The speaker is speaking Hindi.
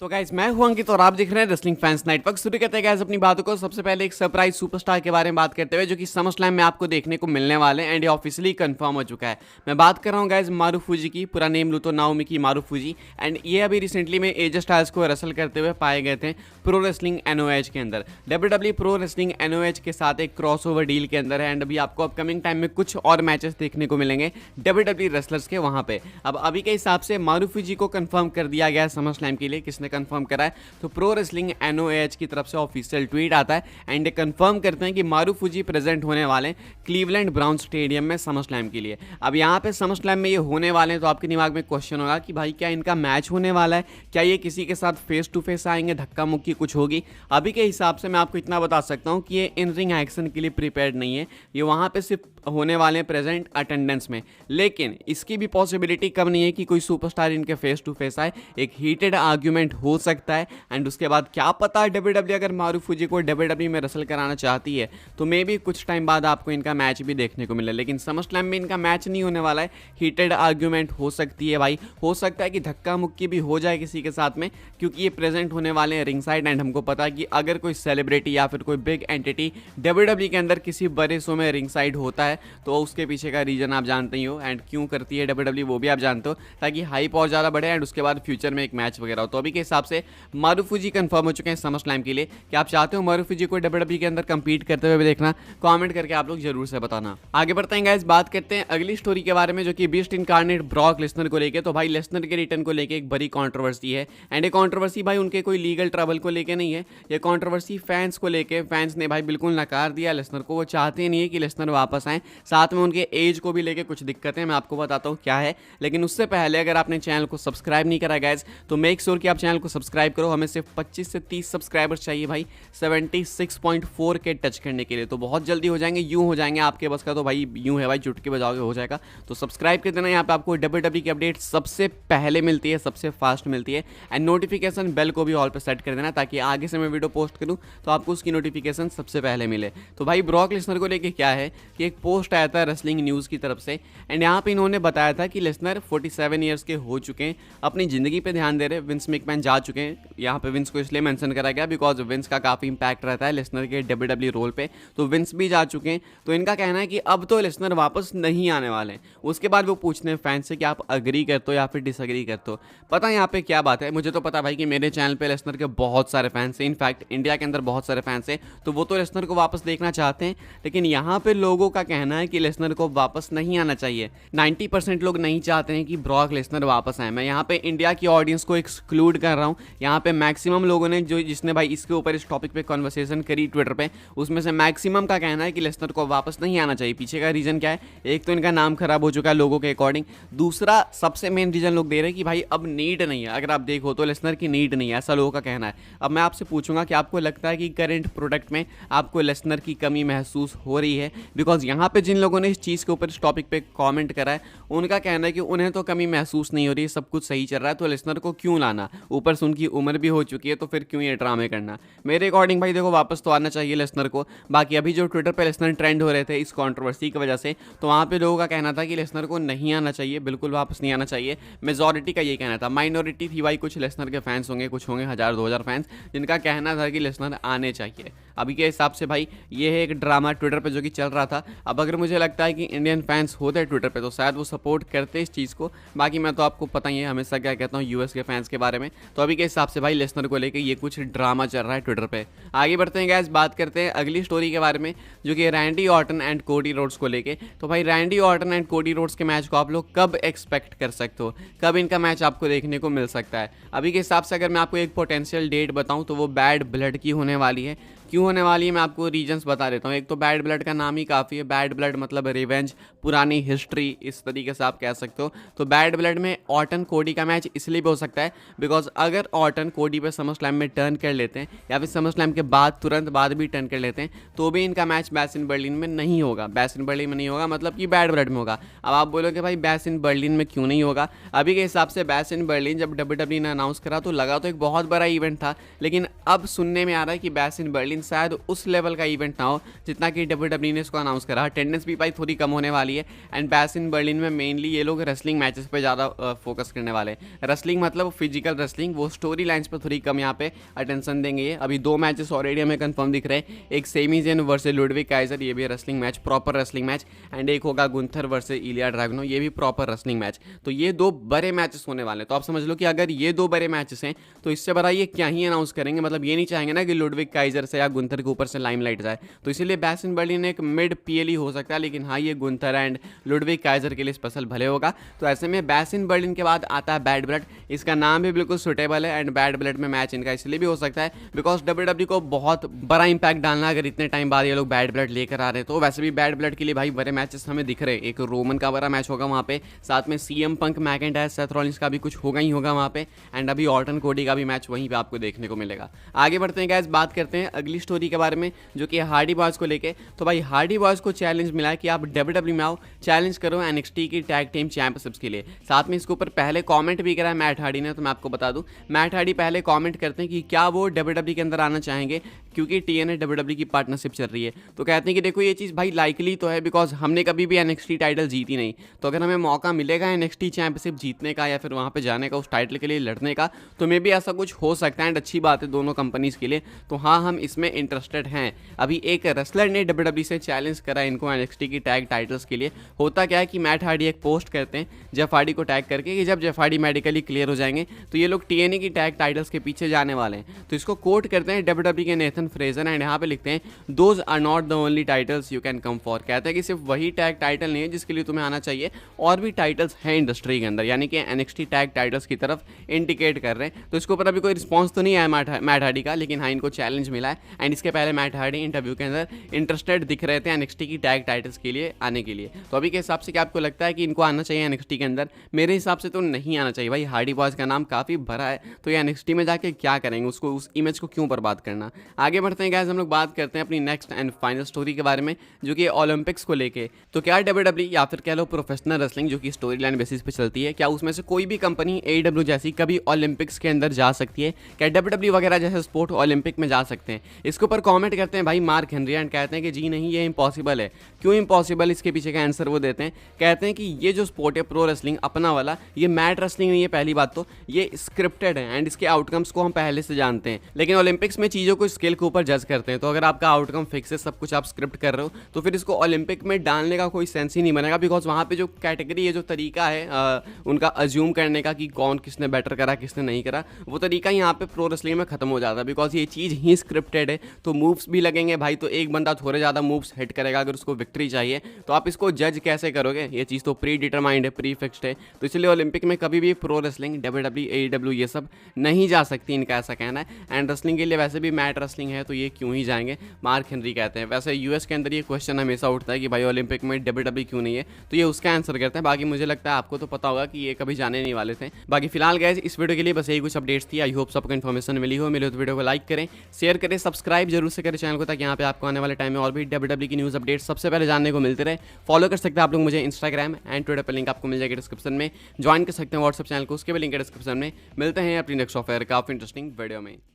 तो गाइस मैं हूं अंकित और आप देख रहे हैं रेसलिंग फैंस नेटवर्क। शुरू करते हैं गाइस अपनी बातों को। सबसे पहले एक सरप्राइज सुपरस्टार के बारे में बात करते हुए जो कि समरस्लैम में आपको देखने को मिलने वाले हैं एंड ये ऑफिशियली कंफर्म हो चुका है। मैं बात कर रहा हूं गाइस मारूफूजी की, पूरा नेम लूँ तो नाओमी मारूफूजी। एंड ये अभी रिसेंटली में एजे स्टाइल्स को रेसल करते हुए पाए गए थे प्रो रेसलिंग एनओएच के अंदर। डब्ल्यूडब्ल्यू प्रो रेसलिंग एनओएच के साथ एक क्रॉसओवर डील के अंदर है एंड अभी आपको अपकमिंग टाइम में कुछ और मैचेस देखने को मिलेंगे डब्ल्यूडब्ल्यू रेसलर्स के वहां पे। अब अभी के हिसाब से मारूफूजी को कंफर्म कर दिया गया है समरस्लैम के लिए। किसने कंफर्म करा है? तो प्रो रेसलिंग एनओएच की तरफ से ऑफिशियल ट्वीट आता है एंड कंफर्म करते हैं कि मारूफूजी प्रेजेंट होने वाले क्लीवलैंड ब्राउन स्टेडियम में समरस्लैम के लिए। अब यहाँ पे समरस्लैम में ये होने वाले हैं तो आपके दिमाग में क्वेश्चन होगा कि भाई क्या इनका मैच होने वाला है, क्या ये किसी के साथ फेस टू फेस आएंगे, धक्का मुक्की कुछ होगी? अभी के हिसाब से मैं आपको इतना बता सकता हूँ कि ये इन रिंग एक्शन के लिए प्रिपेयर्ड नहीं है। ये वहाँ पे सिर्फ होने वाले हैं प्रेजेंट अटेंडेंस में, लेकिन इसकी भी पॉसिबिलिटी कम नहीं है कि कोई सुपरस्टार इनके फेस टू फेस आए। एक हीटेड आर्ग्यूमेंट हो सकता है एंड उसके बाद क्या पता डब्ल्यूडब्ल्यू अगर मारूफूजी को डब्ल्यूडब्ल्यू में रेसल कराना चाहती है तो मे भी कुछ टाइम बाद आपको इनका मैच भी देखने को मिले। लेकिन समरस्लैम में इनका मैच नहीं होने वाला है। हीटेड आर्ग्यूमेंट हो सकती है भाई, हो सकता है कि धक्का मुक्की भी हो जाए किसी के साथ में, क्योंकि ये प्रेजेंट होने वाले हैं रिंग साइड एंड हमको पता है कि अगर कोई सेलिब्रिटी या फिर कोई बिग एंटिटी डब्ल्यूडब्ल्यू के अंदर किसी बड़े शो में रिंग साइड होता है तो उसके पीछे का रीजन आप जानते ही हो एंड क्यों करती है डब्ल्यूडब्ल्यू वो भी आप जानते हो, ताकि हाइप और ज़्यादा बढ़े एंड उसके बाद फ्यूचर में एक मैच वगैरह हो। तो अभी के हिसाब से मारूफूजी कंफर्म हो चुके हैं समरस्लैम के लिए। क्या आप चाहते हो मारूफूजी को डब्ल्यूडब्ल्यू के अंदर कंपीट करते हुए भी देखना? कमेंट करके आप लोग जरूर से बताना। आगे बढ़ते हैं गाइस, बात करते हैं अगली स्टोरी के बारे में जो कि बीस्ट इनकार्नेट ब्रॉक लेसनर को लेके। तो भाई लेसनर के रिटर्न को लेके एक बड़ी कंट्रोवर्सी है एंड ये कंट्रोवर्सी भाई उनके कोई लीगल ट्रबल को लेके नहीं है, ये कंट्रोवर्सी फैंस को लेके। फैंस ने भाई बिल्कुल नकार दिया लेसनर को, वो चाहते नहीं है कि लेसनर वापस आए। साथ में उनके एज को भी लेके कुछ दिक्कतें, मैं आपको बताता हूँ क्या है। लेकिन उससे पहले अगर आपने चैनल को सब्सक्राइब नहीं करा गाइस तो मेक श्योर कि आप चैनल को सब्सक्राइब करो। हमें सिर्फ 25 से 30 सब्सक्राइबर्स चाहिए भाई 76.4 के टच करने के लिए। तो बहुत जल्दी हो जाएंगे, यूं हो जाएंगे आपके बस का तो भाई यूं है भाई, चुटकी बजाओगे हो जाएगा। तो सब्सक्राइब कर देना। यहाँ पे आपको डब्ल्यूडब्ल्यू की अपडेट सबसे पहले मिलती है, सबसे फास्ट मिलती है एंड नोटिफिकेशन बेल को भी ऑल पे सेट कर देना ताकि आगे से मैं वीडियो पोस्ट करूँ तो आपको उसकी नोटिफिकेशन सबसे पहले मिले। तो भाई ब्रॉक लेसनर को लेके क्या है कि एक पोस्ट आया था रेसलिंग न्यूज़ की तरफ से एंड यहाँ पे इन्होंने बताया था कि लेसनर 47 ईयर्स के हो चुके हैं, अपनी ज़िंदगी पे ध्यान दे रहे हैं। विंस मैकमैन जा चुके हैं। यहाँ पे विंस को इसलिए मेंशन करा गया बिकॉज विंस का काफ़ी इंपैक्ट रहता है लेसनर के डब्ल्यूडब्ल्यू रोल पे, तो विंस भी जा चुके हैं। तो इनका कहना है कि अब तो लेसनर वापस नहीं आने वाले हैं। उसके बाद वो पूछते हैं फैंस से कि आप अग्री करते हो या फिर डिसअग्री करते हो। पता है यहाँ पे क्या बात है? मुझे तो पता भाई कि मेरे चैनल पे लेसनर के बहुत सारे फैंस हैं, इनफैक्ट इंडिया के अंदर बहुत सारे फैंस हैं, तो वो तो लेसनर को वापस देखना चाहते हैं। लेकिन यहाँ पे लोगों का कहना है कि लेसनर को वापस नहीं आना चाहिए। 90% लोग नहीं चाहते हैं कि ब्रॉक लेसनर वापस आए। मैं यहाँ पे इंडिया की ऑडियंस को एक्सक्लूड कर रहा हूँ। यहाँ पे मैक्सिमम लोगों ने जिसने भाई इसके ऊपर इस टॉपिक पे कन्वर्सेशन करी ट्विटर पे, उसमें से मैक्सिमम का कहना है कि लेसनर को वापस नहीं आना चाहिए। पीछे का रीज़न क्या है? एक तो इनका नाम खराब हो चुका है लोगों के अकॉर्डिंग, दूसरा सबसे मेन रीज़न लोग दे रहे हैं कि भाई अब नीड नहीं है। अगर आप देखो तो लेसनर की नीड नहीं है, ऐसा लोगों का कहना है। अब मैं आपसे पूछूंगा कि आपको लगता है कि करंट प्रोडक्ट में आपको लेसनर की कमी महसूस हो रही है? बिकॉज यहाँ पे जिन लोगों ने इस चीज़ के ऊपर इस टॉपिक पे कमेंट करा है उनका कहना है कि उन्हें तो कमी महसूस नहीं हो रही, सब कुछ सही चल रहा है, तो लेसनर को क्यों लाना? ऊपर से उनकी उम्र भी हो चुकी है, तो फिर क्यों ये ड्रामे करना? मेरे अकॉर्डिंग भाई देखो वापस तो आना चाहिए लेसनर को। बाकी अभी जो ट्विटर पे लेसनर ट्रेंड हो रहे थे इस कंट्रोवर्सी की वजह से, तो वहाँ पे लोगों का कहना था कि लेसनर को नहीं आना चाहिए, बिल्कुल वापस नहीं आना चाहिए। मेजॉरिटी का ये कहना था, माइनॉरिटी थी भाई, कुछ लेसनर के फैंस होंगे, कुछ होंगे 1000-2000 फैंस जिनका कहना था कि लेसनर आने चाहिए। अभी के हिसाब से भाई ये है एक ड्रामा ट्विटर पे जो कि चल रहा था। अब अगर मुझे लगता है कि इंडियन फैंस होते हैं ट्विटर पे तो शायद वो सपोर्ट करते इस चीज़ को। बाकी मैं तो आपको पता ही है हमेशा क्या कहता हूँ यूएस के फैंस के बारे में। तो अभी के हिसाब से भाई लेसनर को लेके ये कुछ ड्रामा चल रहा है ट्विटर पे। आगे बढ़ते हैं गाइस, बात करते हैं अगली स्टोरी के बारे में जो कि Randy Orton and Cody Rhodes को लेके। तो भाई Randy Orton and Cody Rhodes के मैच को आप लोग कब एक्सपेक्ट कर सकते हो? कब इनका मैच आपको देखने को मिल सकता है? अभी के हिसाब से अगर मैं आपको एक पोटेंशियल डेट बताऊं तो वो बैड ब्लड की होने वाली है। क्यों होने वाली है मैं आपको रीजंस बता देता हूँ। एक तो बैड ब्लड का नाम ही काफ़ी है, बैड ब्लड मतलब रिवेंज, पुरानी हिस्ट्री, इस तरीके से आप कह सकते हो। तो बैड ब्लड में ऑर्टन कोडी का मैच इसलिए भी हो सकता है बिकॉज अगर ऑर्टन कोडी पे समरस्लैम में टर्न कर लेते हैं या फिर समरस्लैम के बाद तुरंत बाद भी टर्न कर लेते हैं तो भी इनका मैच बैस इन बर्लिन में नहीं होगा। बैस इन बर्लिन में नहीं होगा मतलब कि बैड ब्लड में होगा। अब आप बोलोगे भाई बैस इन बर्लिन में क्यों नहीं होगा? अभी के हिसाब से बैस इन बर्लिन जब डब्ल्यूडब्ल्यू ने अनाउंस करा तो लगा तो एक बहुत बड़ा इवेंट था, लेकिन अब सुनने में आ रहा है कि बैस इन बर्लिन लेकिन शायद उस लेवल का इवेंट ना हो जितना कि WWE ने इसको अनाउंस करा। अटेंडेंस भी भाई थोड़ी कम होने वाली है एंड बैश इन बर्लिन में मेनली ये लोग रेसलिंग मैचेस पे ज़्यादा फोकस करने वाले हैं। रेसलिंग मतलब फिजिकल रेसलिंग, वो स्टोरी लाइन्स पर थोड़ी कम यहाँ पे अटेंशन देंगे। ये अभी 2 मैचेस ऑलरेडी हमें कंफर्म दिख रहे हैं, एक Sami Zayn versus Ludwig Kaizer, ये भी wrestling match, proper wrestling match, and एक होगा गुंथर वर्सेस इलिया ड्रैगनो, ये भी प्रॉपर रेसलिंग मैच। तो ये 2 बड़े मैचेस होने वाले हैं। तो आप समझ लो कि अगर ये 2 बड़े मैचेस हैं तो इससे बड़ा ये क्या ही अनाउंस करेंगे। मतलब ये नहीं चाहेंगे ना कि लुडविग काइजर से या गुंथर के ऊपर से लाइमलाइट जाए। तो इसीलिए बैश इन बर्लिन एक मिड पीएलई हो सकता है, लेकिन हाँ ये गुंथर एंड लुडविग काइजर के लिए स्पेशल भले होगा। तो ऐसे में बैश इन बर्लिन के बाद आता है बैड ब्लड। इसका नाम भी बिल्कुल सुटेबल है एंड बैड ब्लड में मैच इनका इसलिए भी हो सकता है बिकॉज WWE को बहुत बड़ा इंपैक्ट डालना अगर इतने टाइम बाद ये लोग बैड ब्लड लेकर आ रहे हैं। तो वैसे भी बैड ब्लड के लिए भाई बड़े मैचेस हमें दिख रहे हैं। एक रोमन का बड़ा मैच होगा वहाँ पे, साथ में CM पंक मैकेंटायर सेथ रॉलिंस का भी कुछ होगा ही होगा वहाँ पे, एंड अभी ऑर्टन कोडी का भी मैच वहीं पे आपको देखने को मिलेगा। आगे बढ़ते हैं गाइस, बात करते हैं अगली स्टोरी के बारे में जो कि हार्डी बॉयज को लेके। तो भाई हार्डी बॉयज को चैलेंज मिला है कि आप WWE में आओ, चैलेंज करो NXT की टैग टीम चैंपियनशिप्स के लिए। साथ में इसके ऊपर पहले कमेंट भी करा है मैट हार्डी ने। तो मैं आपको बता दूं, मैट हार्डी पहले कमेंट करते हैं कि क्या वो WWE के अंदर आना चाहेंगे क्योंकि TNA WWE की पार्टनरशिप चल रही है। तो कहते हैं कि देखो ये चीज़ भाई लाइकली तो है बिकॉज हमने कभी भी NXT टाइटल जीती नहीं, तो अगर हमें मौका मिलेगा NXT चैंपियनशिप जीतने का या फिर वहाँ पे जाने का, उस टाइटल के लिए लड़ने का, तो मे भी ऐसा कुछ हो सकता है एंड अच्छी बात है दोनों कंपनीज़ के लिए। तो हाँ हम इसमें इंटरेस्टेड हैं। अभी एक रेसलर ने WWE से चैलेंज करा इनको NXT की टैग टाइटल्स के लिए। होता क्या है कि मैट हार्डी एक पोस्ट करते हैं जेफ हार्डी को टैग करके कि जब जेफ हार्डी मेडिकली क्लियर हो जाएंगे तो ये लोग TNA की टैग टाइटल्स के पीछे जाने वाले हैं। तो इसको कोट करते हैं WWE के नेथन फ्रेजर एंड यहाँ पे लिखते हैं those are not the only titles you can come for. कहते हैं कि सिर्फ वही टैग टाइटल नहीं है जिसके लिए तुम्हें आना चाहिए, और भी टाइटल्स हैं इंडस्ट्री के अंदर, यानी कि NXT टैग टाइटल्स की तरफ इंडिकेट कर रहे हैं। तो इसके ऊपर अभी कोई रिस्पॉन्स तो नहीं आया मैट हार्डी का, लेकिन हाँ इनको चैलेंज मिला है एंड इसके पहले मैट हार्डी इंटरव्यू के अंदर इंटरेस्टेड दिख रहे थे NXT की टैग टाइटल्स के लिए आने के लिए। तो अभी के हिसाब से क्या आपको लगता है कि इनको आना चाहिए NXT के अंदर? मेरे हिसाब से तो नहीं आना चाहिए भाई। हार्डी बॉयज का नाम काफ़ी भरा है, तो ये NXT में जाके क्या करेंगे, उसको उस इमेज को क्यों बर्बाद करना। आगे बढ़ते हैं गाइस, हम लोग बात करते हैं अपनी नेक्स्ट एंड फाइनल स्टोरी के बारे में जो कि ओलंपिक्स को लेके। तो क्या WWE या फिर कह लो प्रोफेशनल रेसलिंग जो कि स्टोरी लाइन बेसिस पे चलती है, क्या उसमें से कोई भी कंपनी AEW जैसी कभी ओलंपिक्स के अंदर जा सकती है? क्या WWE वगैरह जैसे स्पोर्ट ओलंपिक में जा सकते हैं? इसके ऊपर कमेंट करते हैं भाई मार्क हेनरी एंड कहते हैं कि जी नहीं ये इम्पॉसिबल है। क्यों इम्पॉसिबल? इसके पीछे का आंसर वो देते हैं, कहते हैं कि ये जो स्पोर्ट है प्रो रेसलिंग अपना वाला, ये मैट रेसलिंग नहीं है। पहली बात तो ये स्क्रिप्टेड है एंड इसके आउटकम्स को हम पहले से जानते हैं, लेकिन ओलंपिक्स में चीज़ों को स्केल के ऊपर जज करते हैं। तो अगर आपका आउटकम फिक्स है, सब कुछ आप स्क्रिप्ट कर रहे हो, तो फिर इसको ओलंपिक में डालने का कोई सेंस ही नहीं बनेगा बिकॉज वहाँ पे जो कैटेगरी है, जो तरीका है उनका अज्यूम करने का कि कौन किसने बेटर करा किसने नहीं करा, वो तरीका यहाँ पे प्रो रेसलिंग में खत्म हो जाता है बिकॉज ये चीज़ ही स्क्रिप्टेड है। तो मूव्स भी लगेंगे भाई, तो एक बंदा थोड़े ज़्यादा मूव्स हिट करेगा अगर उसको विक्ट्री चाहिए, तो आप इसको जज कैसे करोगे? ये चीज़ तो प्री डिटरमाइंड है, प्री फिक्स्ड है। तो इसलिए ओलंपिक में कभी भी प्रो रेसलिंग WWE AEW ये सब नहीं जा सकती, इनका ऐसा कहना है। एंड रेसलिंग के लिए वैसे भी मैट रेसलिंग है तो ये क्यों ही जाएंगे, मार्क हेनरी कहते हैं। वैसे US के अंदर ये क्वेश्चन हमेशा उठता है कि भाई ओलंपिक में WWE क्यों नहीं है, तो ये उसका आंसर करते हैं। बाकी मुझे लगता है आपको तो पता होगा कि ये कभी जाने नहीं वाले थे। बाकी फिलहाल गाइस इस वीडियो के लिए बस यही कुछ अपडेट्स थी। आई होप सबको इन्फॉर्मेशन मिली हो तो वीडियो को लाइक करें, शेयर करें, सब्सक्राइब जरूर से करें चैनल को, ताकि यहाँ पे आपको आने वाले टाइम में और भी WWE की न्यूज़ अपडेट सबसे पहले जानने को मिलते रहे। फॉलो कर सकते हैं आप लोग मुझे इंस्टाग्राम एंड ट्विटर पर, लिंक आपको मिल जाएगा डिस्क्रिप्शन में। ज्वाइन कर सकते हैं व्हाट्सएप चैनल को, उसके भी लिंक है डिस्क्रिप्शन में। मिलते हैं अपनी नेक्स्ट ऑफर काफ़ी इंटरेस्टिंग वीडियो में।